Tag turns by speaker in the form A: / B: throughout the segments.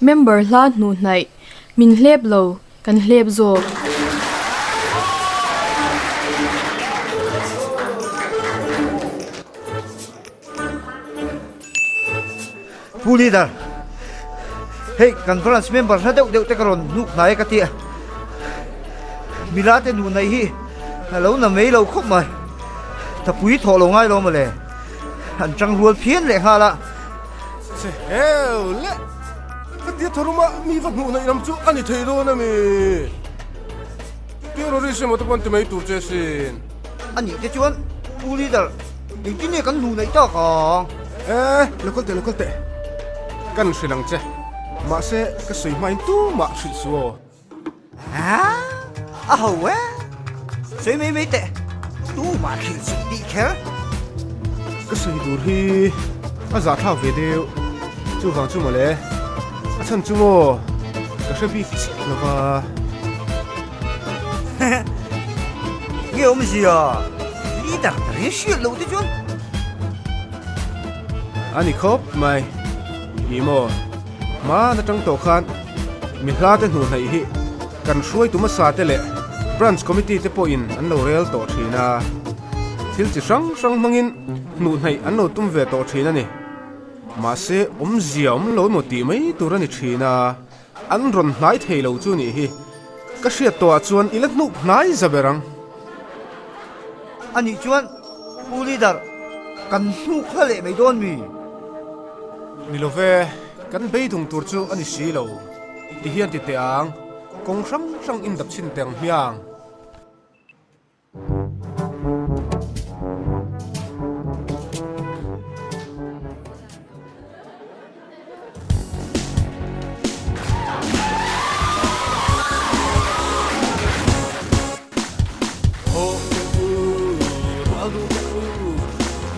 A: member hla hnuh min hlep lo kan hlep zawk
B: Pu leader. Hey, conference member na deuh te karon hnaih ka ti. Milate hnaih hi. Hello na mei lo khop mai. Ta pui tho lo ngai lo ma le. An chang rual phian le hala.
C: Se le. Ka ti thoruma mi va hnuh nai ram chu ani thei do na mi. Terrorism at pan te mai tur che sin.
B: Ani te chuan pu leader. Ni ti ne kan hnaih ta ka.
C: Local te. Kan silang che. Ma se ka sei mai tu ma thri suo.
B: Ha? Ahaw Sei mei te. Tu ma khil si ti kher.
C: Ka sei dur hi a za tha ve deu. Chu wang chu mo le. A chan chu mo. Ka se bi chi lo ba.
B: Nghe ông gì à? Leader ri shit lo te chuan.
C: Ani khop mai. Imo. Ma na tang to khan. Mi hla te hnu nai hi. Kan hruai tu ma sa te le. Branch committee te po in an lo rel to thina. Thil chi sang mangin hnu nai an lo tum ve to thina ni. Ma se ziam lo mo ti mai turani thina. An ron hnai thei lo chu ni hi. Ka hriat to a chuan ila hnu hnai zaberang.
B: Ani chuan pu leader kan hnu khale mai don mi.
C: Ni lo ve kan bei thung tur chu ani si lo. Ti hian ti te ang. Kong sang in dap chin teng hiang.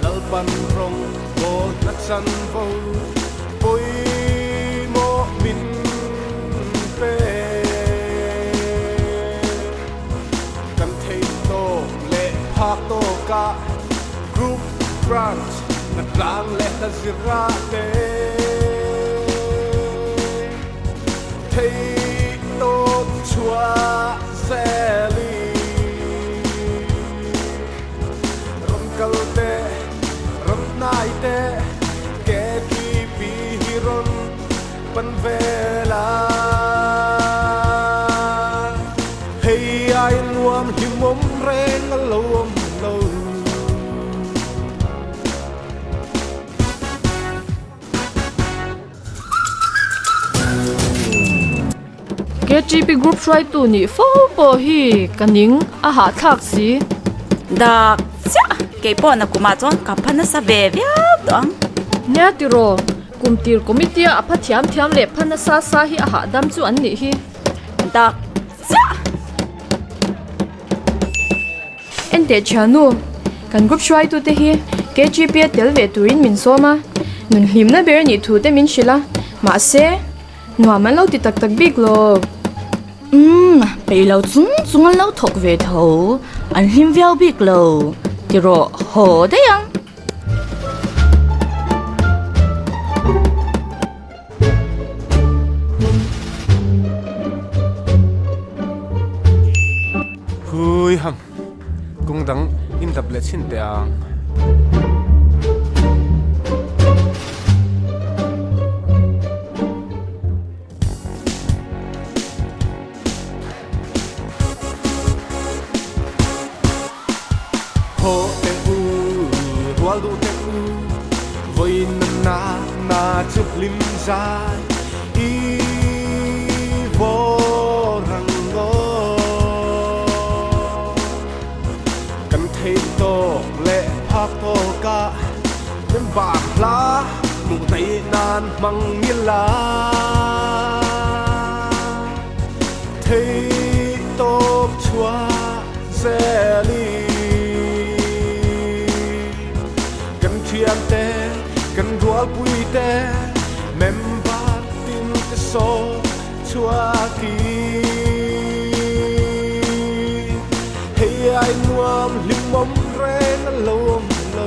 C: Lalpan rong bo nat san bo poi mo min pe kan thei to le phak to ka group branch na plan le ta zira te thei to chua seli ron kal te ron nai te ke ki pi ron pan vela hey ai nuam himom reng lo lo
A: KGP group try tu ni fo po hi kaning a ha thak si
D: da cha ke po na kuma chon ka phana sa ve vya dong
A: nya ti ro kumtir committee a pha thiam le phana sa hi a ha dam chu an ni hi
D: da cha
A: ente chanu kan group try tu te hi KGP tel ve turin min soma nun hlim na ber ni thu te min shila ma se nuam man lo ti tak big lo
D: pe lo chung lo thok ve tho an him viao big lo ti ro ho de yang
C: hui ham cung dang in dap le chin te ang ho te u rual du te u voi na chup lim zai i vo rang go kan thei to le phak to ka nem ba la mu tai nan mang mi la thei to chua seli kan thiam te kan rual pui te mem ba tin te so chua ki hey ai nuam lim mom re na lo lo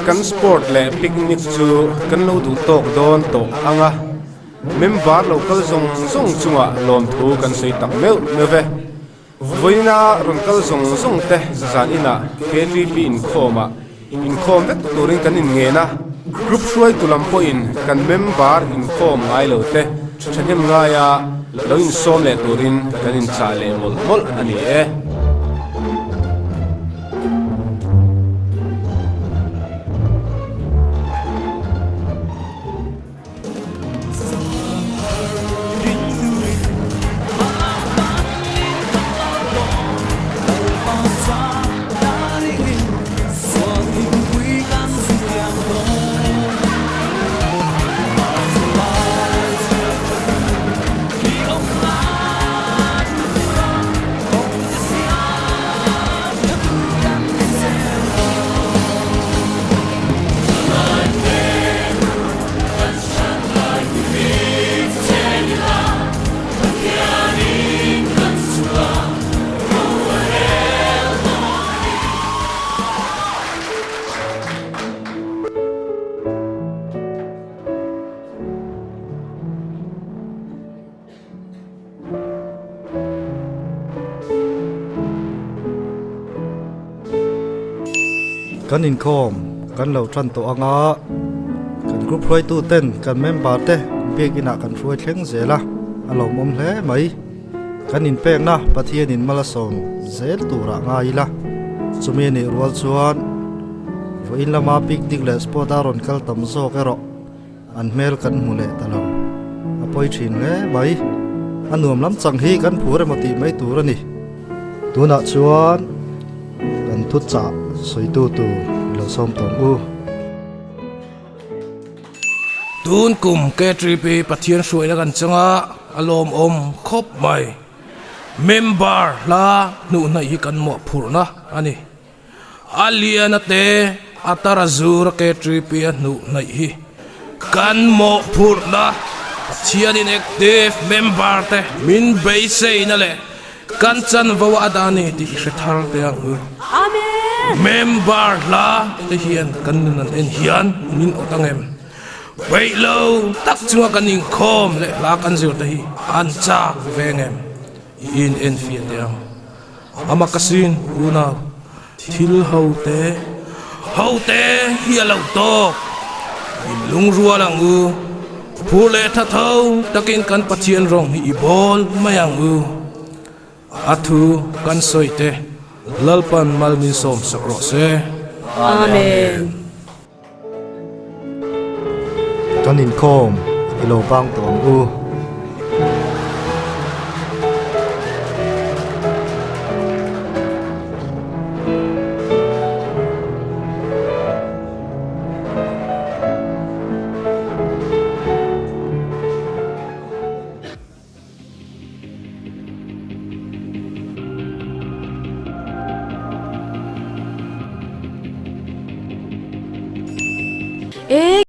C: kan sport le picnic chu kan lo du tok don to anga member local zong zong chunga lom thu kan sei tak meu ve voina ron kal zong zong te zan ina KTP in khoma in khom vek turin kan in nge na group shoi tulam po in kan member in khom ngai lo te chanem nga ya lo in som le turin kan in cha le mol mol ani e
B: kan in khom kan lo tran to anga kan group roi tu ten kan member te begina kan roi thleng zela alo mom hle mai kan in pek na pathian in malasom zel tura ngai la chumi ni rual chuan vo in lama picnic le sport aron kal tam zo kero an mel kan mule talo apoi thin le mai anuam lam chang hi kan phure mati mai turani tuna chuan kan thut cha soi tu lo som tong u
E: tun kum ke tripi pathian suai la kan changa alom om khop mai member la nu na hi kan mo phurna ani aliana te atara zur ke tripi nu na hi kan mo phurna pathian in active member te min bei sei na le kan chan vawa adani ti shethar te ang member la te hian kan nan en hian min otangem wei lo tak chunga kan in khom le la kan zir te hi an cha vengem in en fiat yang ama kasin una thil haute hi lo to in lung ruwa lang u phule tha thau takin kan pathian rong hi bol mayang u athu kan soite lalpan malmin som sakro se
D: Amen.
B: kan in khom ilo bang tong u
A: ê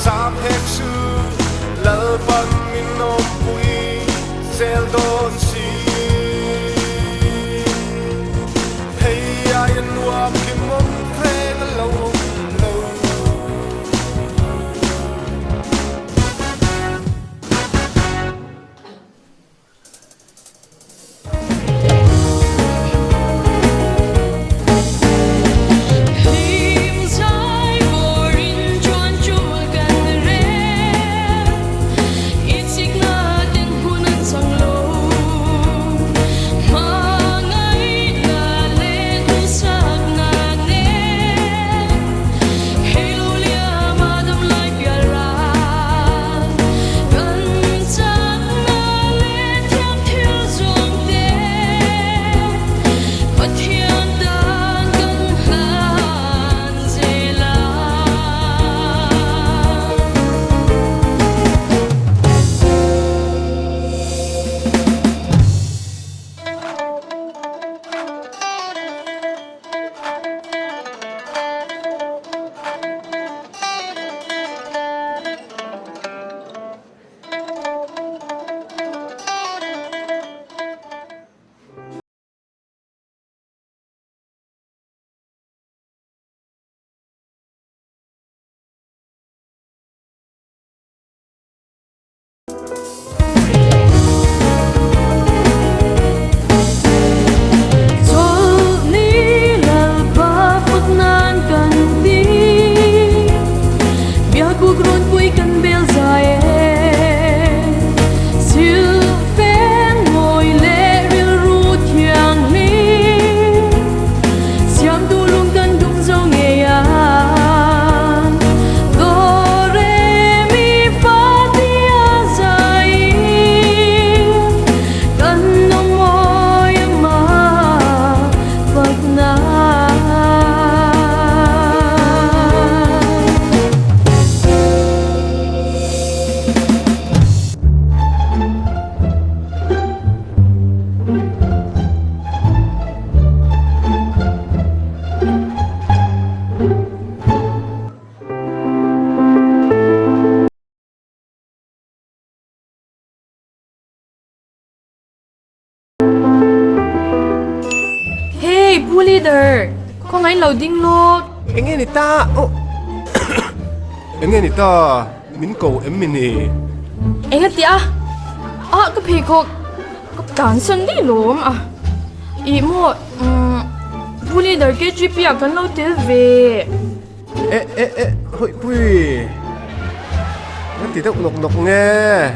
C: sa phek su lal pan min nom pui sel don si hey ai an nuam kim mom pre na lo lo
A: Hey, leader, có ngay loading lo.
C: Enge ni ta oh enge ni ta min ko em min ni
A: Anh hết tiệt cái皮có cảm sinh đi luôn à. Ý mua, leader cái GP à cần lâu tới về.
C: hoi pui nó thì tao nọc nghe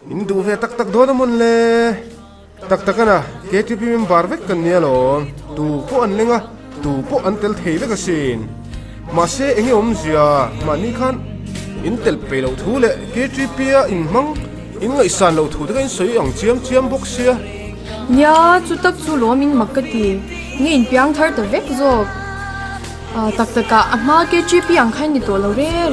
C: in du ve tak do na mon le tak na ke ti pi mem bar vek kan nia lo tu ko an lenga tu ko an tel thei ve ka sin ma se enge zia ma ni khan in tel pe lo thu le ke ti pi a in mang in ngai san lo thu de kan soi ang chiam bok sia
A: Nhà chú tắc chú lúa mình mặc cái gì nghe in biang thar tới vết rồi tak cả mà cái GP ang khai ni to lo re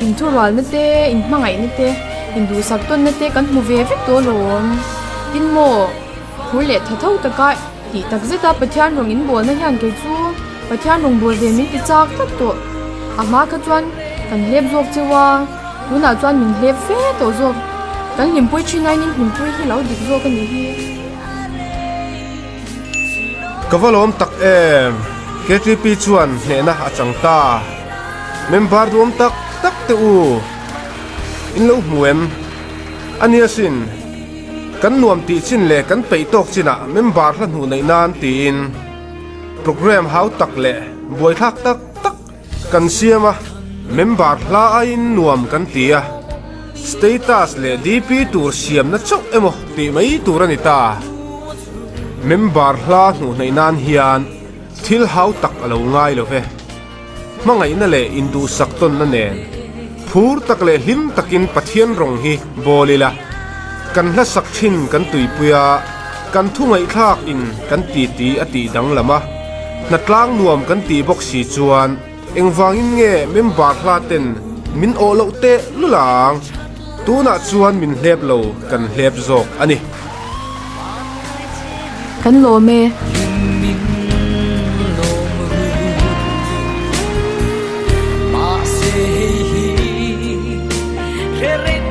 A: in thu roal na te in mangai na te in du sak ton na te kan mu ve vek to lo in mo hur le tha thau ta ka ti tak zeta pathian rong in bol na hian ke chu pathian rong bol ve mi ti chak tak to ama ka chuan kan lep zok chewa tu na chuan min lep fe to zok kan lim pui chi ngai nin lim pui hi lo dik zok kan ni hi
C: kavalom tak em KTP chuan hna achang ta member duam tak te u in lo muem ania sin kan nuam ti chin le kan pei tok china member hlan hu nei nan tin program how tak le boi thak tak kan siama member hla a in nuam kan tia status le DP tur siam na chok emo ti mai turani ta member hla hu nei nan hian thil hau tak alo ngai lo ve mangai na le indu sakton na nen phur tak le hlim takin pathian rong hi bolila kan hla sak thin kan tuipuya kan thungai thak in kan ti ati dang lama natlang nuam kan ti bok si chuan engwangin nge member hla ten min o lo te lulang tuna chuan min hlep lo kan hlep zawk ani
A: kan lo me
F: ma se hi khe